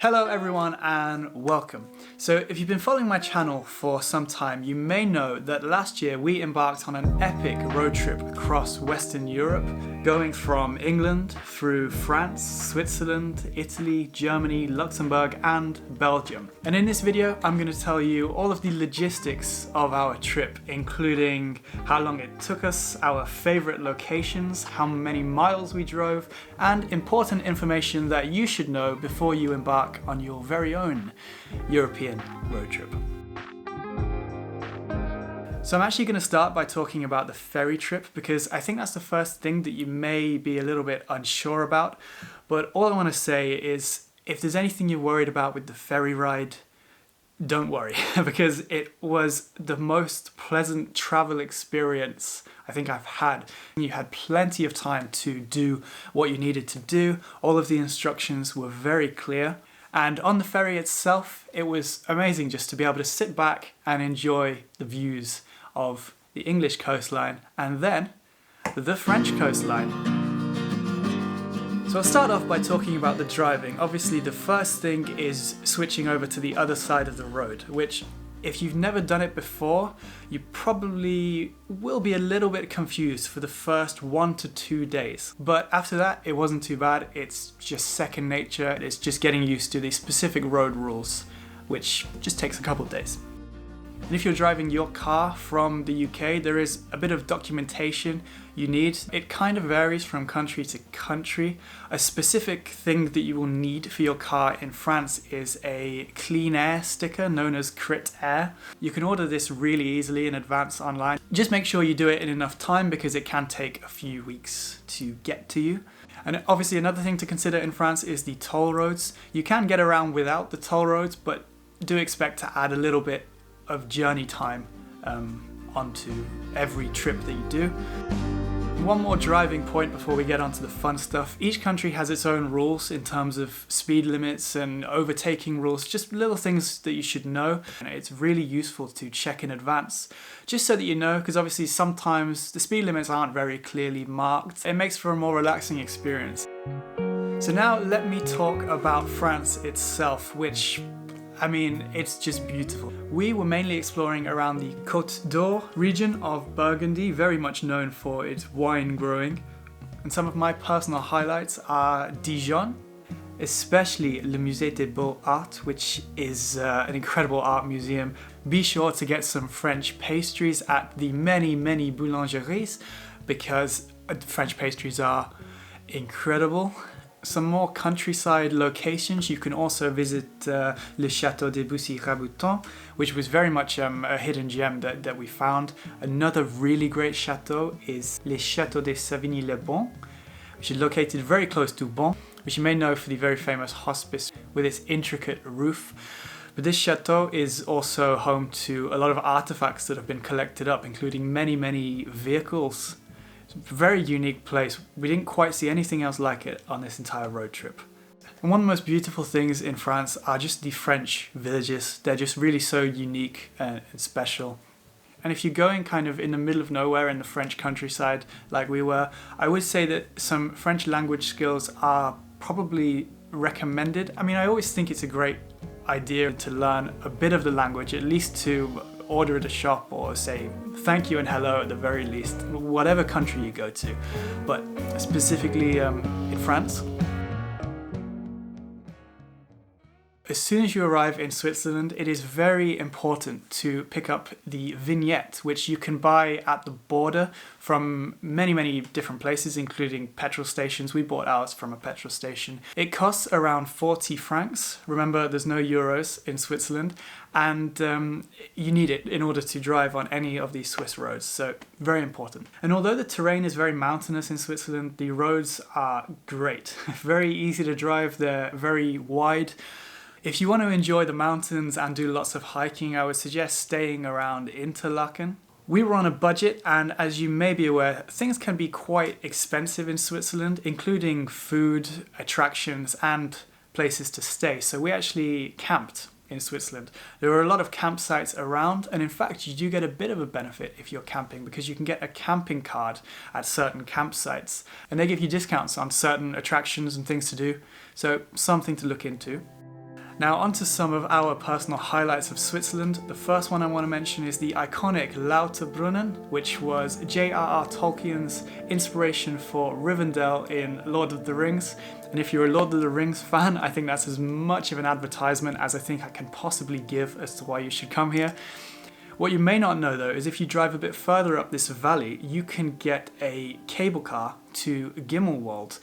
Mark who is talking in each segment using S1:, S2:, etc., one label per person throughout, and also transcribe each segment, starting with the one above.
S1: Hello everyone and welcome. So if you've been following my channel for some time, you may know that last year we embarked on an epic road trip across Western Europe, going from England through France, Switzerland, Italy, Germany, Luxembourg and Belgium. And in this video, I'm going to tell you all of the logistics of our trip, including how long it took us, our favorite locations, how many miles we drove, and important information that you should know before you embark on your very own European road trip. So I'm actually going to start by talking about the ferry trip because I think that's the first thing that you may be a little bit unsure about. But all I want to say is if there's anything you're worried about with the ferry ride, don't worry, because it was the most pleasant travel experience I think I've had. You had plenty of time to do what you needed to do. All of the instructions were very clear. And on the ferry itself, it was amazing just to be able to sit back and enjoy the views of the English coastline and then the French coastline. So I'll start off by talking about the driving. Obviously, the first thing is switching over to the other side of the road, which if you've never done it before, you probably will be a little bit confused for the first 1 to 2 days. But after that, it wasn't too bad. It's just second nature. It's just getting used to the specific road rules, which just takes a couple of days. And if you're driving your car from the UK, there is a bit of documentation you need. It kind of varies from country to country. A specific thing that you will need for your car in France is a clean air sticker known as Crit Air. You can order this really easily in advance online. Just make sure you do it in enough time because it can take a few weeks to get to you. And obviously another thing to consider in France is the toll roads. You can get around without the toll roads, but do expect to add a little bit of journey time onto every trip that you do. One more driving point before we get onto the fun stuff. Each country has its own rules in terms of speed limits and overtaking rules, just little things that you should know. And it's really useful to check in advance, just so that you know, because obviously sometimes the speed limits aren't very clearly marked. It makes for a more relaxing experience. So now let me talk about France itself, which it's just beautiful. We were mainly exploring around the Côte d'Or region of Burgundy, very much known for its wine growing. And some of my personal highlights are Dijon, especially Le Musée des Beaux-Arts, which is an incredible art museum. Be sure to get some French pastries at the many boulangeries because French pastries are incredible. Some more countryside locations. You can also visit Le Château de Bussy-Rabutin, which was very much a hidden gem that we found. Another really great chateau is Le Château de Savigny-le-Bon, which is located very close to Bon, which you may know for the very famous hospice with its intricate roof. But this chateau is also home to a lot of artifacts that have been collected up, including many vehicles. It's a very unique place. We didn't quite see anything else like it on this entire road trip. And one of the most beautiful things in France are just the French villages. They're just really so unique and special. And if you're going kind of in the middle of nowhere in the French countryside like we were, I would say that some French language skills are probably recommended. I always think it's a great idea to learn a bit of the language, at least to order at a shop or say thank you and hello at the very least, whatever country you go to. But specifically in France, as soon as you arrive in Switzerland, it is very important to pick up the Vignette, which you can buy at the border from many different places, including petrol stations. We bought ours from a petrol station. It costs around 40 francs. Remember, there's no euros in Switzerland, and you need it in order to drive on any of these Swiss roads, so very important. And although the terrain is very mountainous in Switzerland, the roads are great. Very easy to drive, they're very wide. If you want to enjoy the mountains and do lots of hiking, I would suggest staying around Interlaken. We were on a budget, and as you may be aware, things can be quite expensive in Switzerland, including food, attractions, and places to stay. So we actually camped in Switzerland. There are a lot of campsites around, and in fact, you do get a bit of a benefit if you're camping because you can get a camping card at certain campsites, and they give you discounts on certain attractions and things to do. So something to look into. Now onto some of our personal highlights of Switzerland. The first one I want to mention is the iconic Lauterbrunnen, which was J.R.R. Tolkien's inspiration for Rivendell in Lord of the Rings. And if you're a Lord of the Rings fan, I think that's as much of an advertisement as I think I can possibly give as to why you should come here. What you may not know though is if you drive a bit further up this valley, you can get a cable car to Gimmelwald.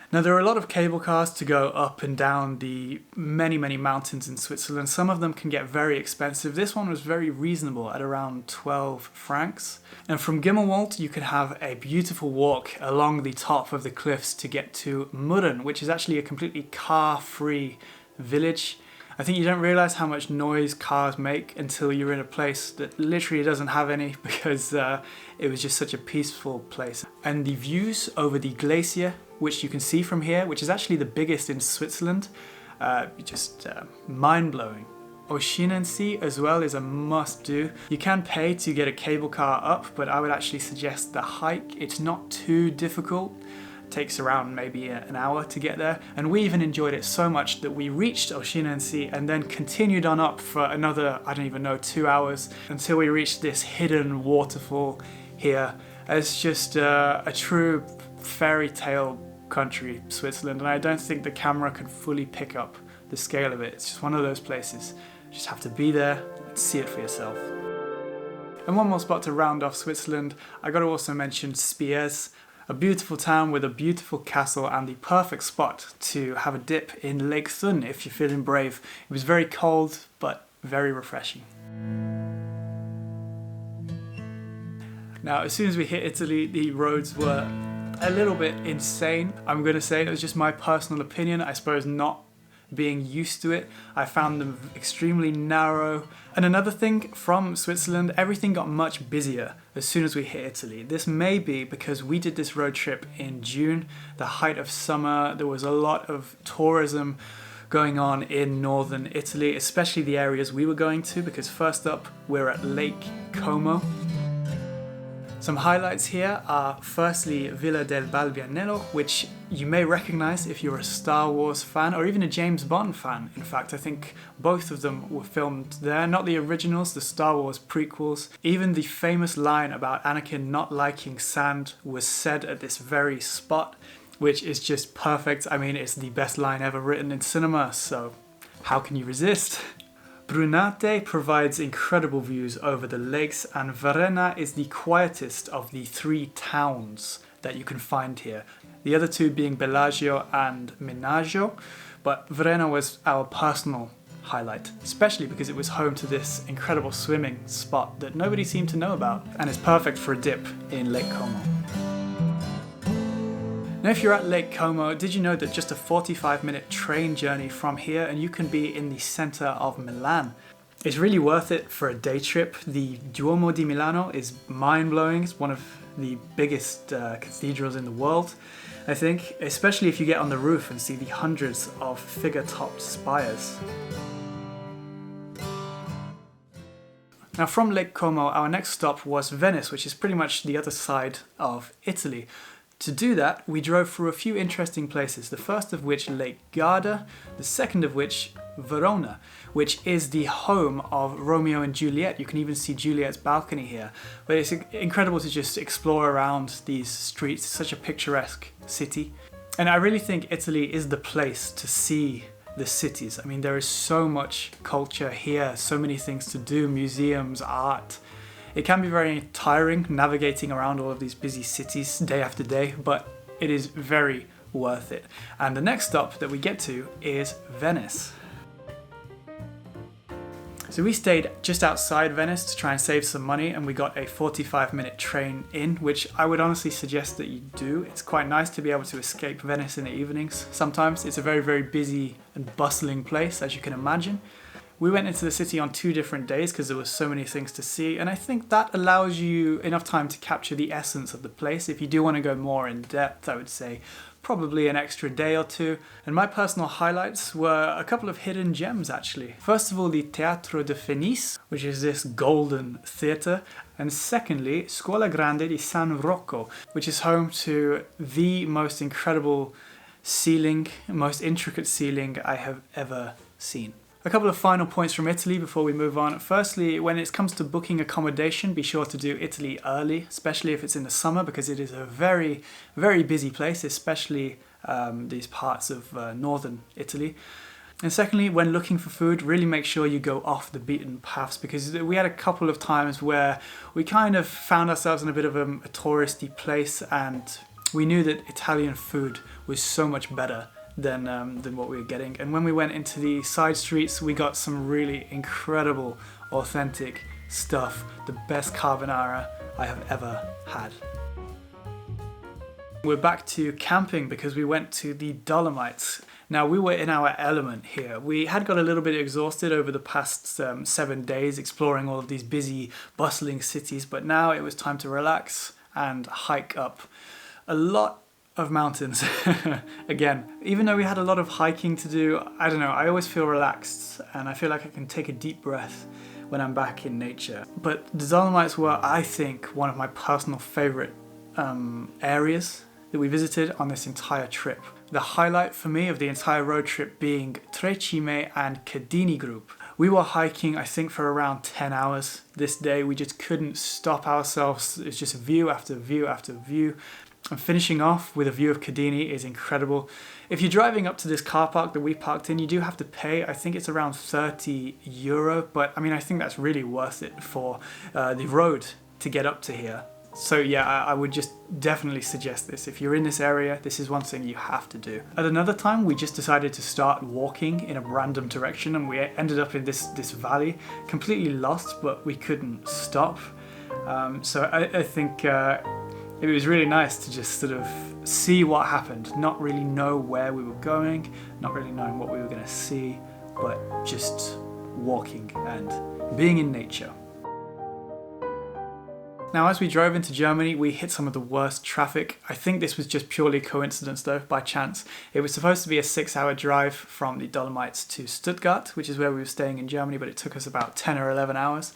S1: Now there are a lot of cable cars to go up and down the many mountains in Switzerland. Some of them can get very expensive. This one was very reasonable at around 12 francs. And from Gimmelwald you can have a beautiful walk along the top of the cliffs to get to Murren, which is actually a completely car-free village. I think you don't realise how much noise cars make until you're in a place that literally doesn't have any, because it was just such a peaceful place. And the views over the glacier, which you can see from here, which is actually the biggest in Switzerland, just mind-blowing. Oeschinensee as well is a must-do. You can pay to get a cable car up, but I would actually suggest the hike. It's not too difficult. Takes around maybe an hour to get there, and we even enjoyed it so much that we reached Oeschinensee and then continued on up for another, I don't even know, 2 hours until we reached this hidden waterfall here. It's just a true fairy tale country, Switzerland, and I don't think the camera can fully pick up the scale of it. It's just one of those places. You just have to be there and see it for yourself. And one more spot to round off Switzerland, I got to also mention Spiez. A beautiful town with a beautiful castle and the perfect spot to have a dip in Lake Thun if you're feeling brave. It was very cold, but very refreshing. Now, as soon as we hit Italy, the roads were a little bit insane. I'm going to say it was just my personal opinion. I suppose not being used to it, I found them extremely narrow. And another thing from Switzerland, everything got much busier as soon as we hit Italy. This may be because we did this road trip in June, the height of summer. There was a lot of tourism going on in northern Italy, especially the areas we were going to, because first up we're at Lake Como. Some highlights here are firstly Villa del Balbianello, which you may recognize if you're a Star Wars fan or even a James Bond fan. In fact, I think both of them were filmed there, not the originals, the Star Wars prequels. Even the famous line about Anakin not liking sand was said at this very spot, which is just perfect. I mean, it's the best line ever written in cinema, so how can you resist? Brunate provides incredible views over the lakes, and Varenna is the quietest of the 3 towns that you can find here. The other 2 being Bellaggio and Menaggio, but Varenna was our personal highlight, especially because it was home to this incredible swimming spot that nobody seemed to know about, and is perfect for a dip in Lake Como. Now if you're at Lake Como, did you know that just a 45-minute train journey from here and you can be in the centre of Milan? It's really worth it for a day trip. The Duomo di Milano is mind-blowing. It's one of the biggest cathedrals in the world, I think, especially if you get on the roof and see the hundreds of figure-topped spires. Now from Lake Como, our next stop was Venice, which is pretty much the other side of Italy. To do that, we drove through a few interesting places, the first of which Lake Garda, the second of which Verona, which is the home of Romeo and Juliet. You can even see Juliet's balcony here. But it's incredible to just explore around these streets. It's such a picturesque city. And I really think Italy is the place to see the cities. I mean, there is so much culture here, so many things to do, museums, art. It can be very tiring navigating around all of these busy cities day after day, but it is very worth it. And the next stop that we get to is Venice. So we stayed just outside Venice to try and save some money, and we got a 45-minute train in, which I would honestly suggest that you do. It's quite nice to be able to escape Venice in the evenings. Sometimes it's a very busy and bustling place, as you can imagine. We went into the city on 2 different days because there were so many things to see, and I think that allows you enough time to capture the essence of the place. If you do want to go more in depth, I would say probably an extra day or 2. And my personal highlights were a couple of hidden gems actually. First of all, the Teatro de Venice, which is this golden theatre, and secondly, Scuola Grande di San Rocco, which is home to the most incredible ceiling, most intricate ceiling I have ever scene. A couple of final points from Italy before we move on. Firstly, when it comes to booking accommodation, be sure to do Italy early, especially if it's in the summer, because it is a very, very busy place, especially these parts of northern Italy. And secondly, when looking for food, really make sure you go off the beaten paths, because we had a couple of times where we kind of found ourselves in a bit of a touristy place, and we knew that Italian food was so much better than what we were getting. And when we went into the side streets, we got some really incredible, authentic stuff. The best carbonara I have ever had. We're back to camping because we went to the Dolomites. Now, we were in our element here. We had got a little bit exhausted over the past 7 days exploring all of these busy, bustling cities, but now it was time to relax and hike up a lot of mountains. Again, even though we had a lot of hiking to do, I don't know, I always feel relaxed and I feel like I can take a deep breath when I'm back in nature. But the Dolomites were, I think, one of my personal favorite areas that we visited on this entire trip. The highlight for me of the entire road trip being Cime and Cadini group. We were hiking, I think, for around 10 hours this day. We just couldn't stop ourselves. It's just view after view after view. And finishing off with a view of Cadini is incredible. If you're driving up to this car park that we parked in, you do have to pay. I think it's around €30, but I mean, I think that's really worth it for the road to get up to here. So yeah, I would just definitely suggest this. If you're in this area, this is one thing you have to do. At another time, we just decided to start walking in a random direction, and we ended up in this valley, completely lost, but we couldn't stop. So I think it was really nice to just sort of see what happened, not really know where we were going, not really knowing what we were going to see, but just walking and being in nature. Now, as we drove into Germany, we hit some of the worst traffic. I think this was just purely coincidence though, by chance. It was supposed to be a 6-hour drive from the Dolomites to Stuttgart, which is where we were staying in Germany, but it took us about 10 or 11 hours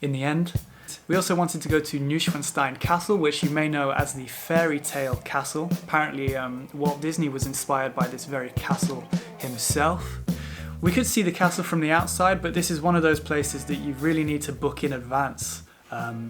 S1: in the end. We also wanted to go to Neuschwanstein Castle, which you may know as the fairy tale castle. Apparently, Walt Disney was inspired by this very castle himself. We could see the castle from the outside, but this is one of those places that you really need to book in advance.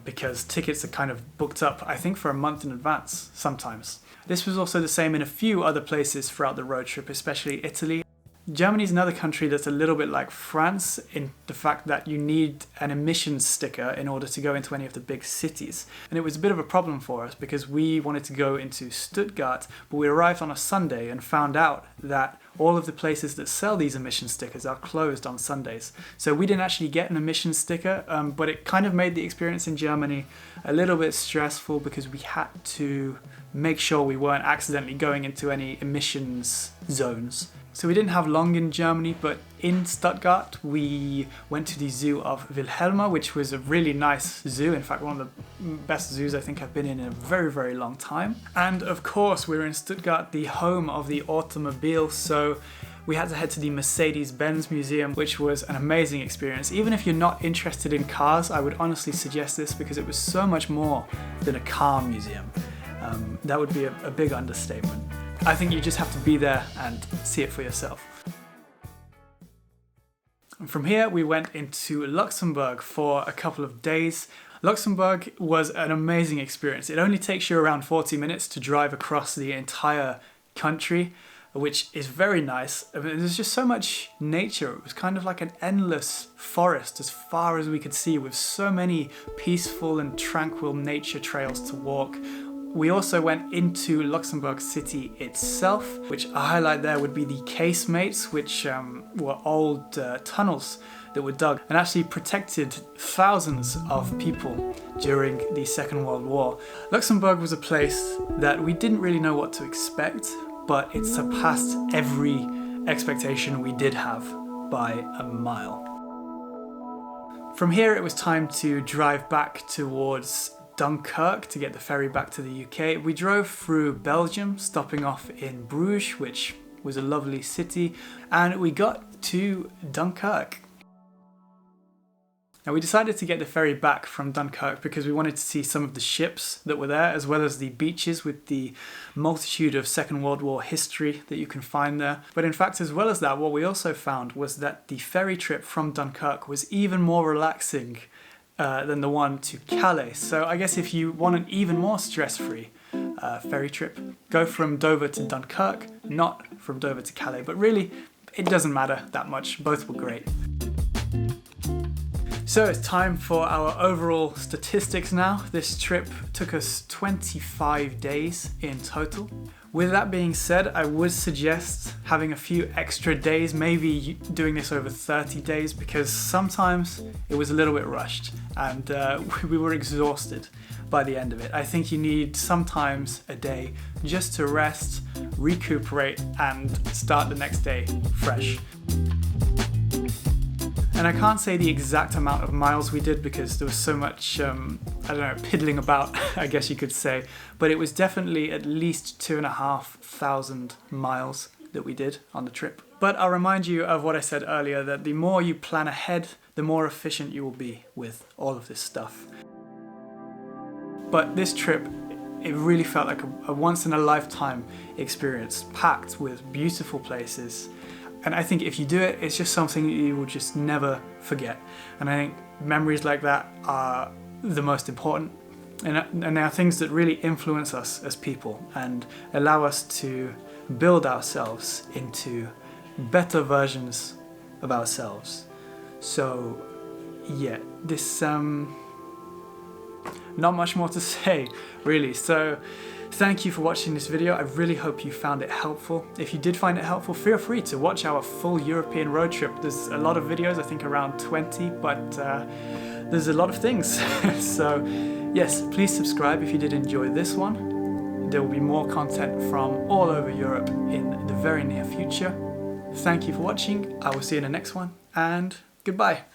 S1: Because tickets are kind of booked up, I think, for a month in advance sometimes. This was also the same in a few other places throughout the road trip, especially Italy. Germany is another country that's a little bit like France in the fact that you need an emissions sticker in order to go into any of the big cities. And it was a bit of a problem for us because we wanted to go into Stuttgart, but we arrived on a Sunday and found out that all of the places that sell these emission stickers are closed on Sundays. So we didn't actually get an emission sticker, but it kind of made the experience in Germany a little bit stressful because we had to make sure we weren't accidentally going into any emissions zones. So we didn't have long in Germany, but in Stuttgart we went to the zoo of Wilhelma, which was a really nice zoo. In fact, one of the best zoos I think I've been in a very, very long time. And of course, we were in Stuttgart, the home of the automobile, so we had to head to the Mercedes-Benz Museum, which was an amazing experience. Even if you're not interested in cars, I would honestly suggest this because it was so much more than a car museum. That would be a big understatement. I think you just have to be there and see it for yourself. And from here, we went into Luxembourg for a couple of days. Luxembourg was an amazing experience. It only takes you around 40 minutes to drive across the entire country, which is very nice. I mean, there's just so much nature. It was kind of like an endless forest as far as we could see, with so many peaceful and tranquil nature trails to walk. We also went into Luxembourg city itself, which a highlight there would be the casemates, which were old tunnels that were dug and actually protected thousands of people during the Second World War. Luxembourg was a place that we didn't really know what to expect, but it surpassed every expectation we did have by a mile. From here, it was time to drive back towards Dunkirk to get the ferry back to the UK. We drove through Belgium, stopping off in Bruges, which was a lovely city, and we got to Dunkirk. Now we decided to get the ferry back from Dunkirk because we wanted to see some of the ships that were there, as well as the beaches with the multitude of Second World War history that you can find there. But in fact, as well as that, what we also found was that the ferry trip from Dunkirk was even more relaxing than the one to Calais. So I guess if you want an even more stress-free ferry trip, go from Dover to Dunkirk, not from Dover to Calais. But really, it doesn't matter that much. Both were great. So it's time for our overall statistics now. This trip took us 25 days in total. With that being said, I would suggest having a few extra days, maybe doing this over 30 days, because sometimes it was a little bit rushed and we were exhausted by the end of it. I think you need sometimes a day just to rest, recuperate, and start the next day fresh. And I can't say the exact amount of miles we did because there was so much, piddling about, I guess you could say. But it was definitely at least 2,500 miles that we did on the trip. But I'll remind you of what I said earlier, that the more you plan ahead, the more efficient you will be with all of this stuff. But this trip, it really felt like a once-in-a-lifetime experience, packed with beautiful places. And I think if you do it, it's just something that you will just never forget. And I think memories like that are the most important. And they are things that really influence us as people and allow us to build ourselves into better versions of ourselves. So yeah, this, not much more to say, really. So thank you for watching this video. I really hope you found it helpful. If you did find it helpful, feel free to watch our full European road trip. There's a lot of videos, I think around 20, but there's a lot of things. So yes, please subscribe if you did enjoy this one. There will be more content from all over Europe in the very near future. Thank you for watching. I will see you in the next one, and goodbye.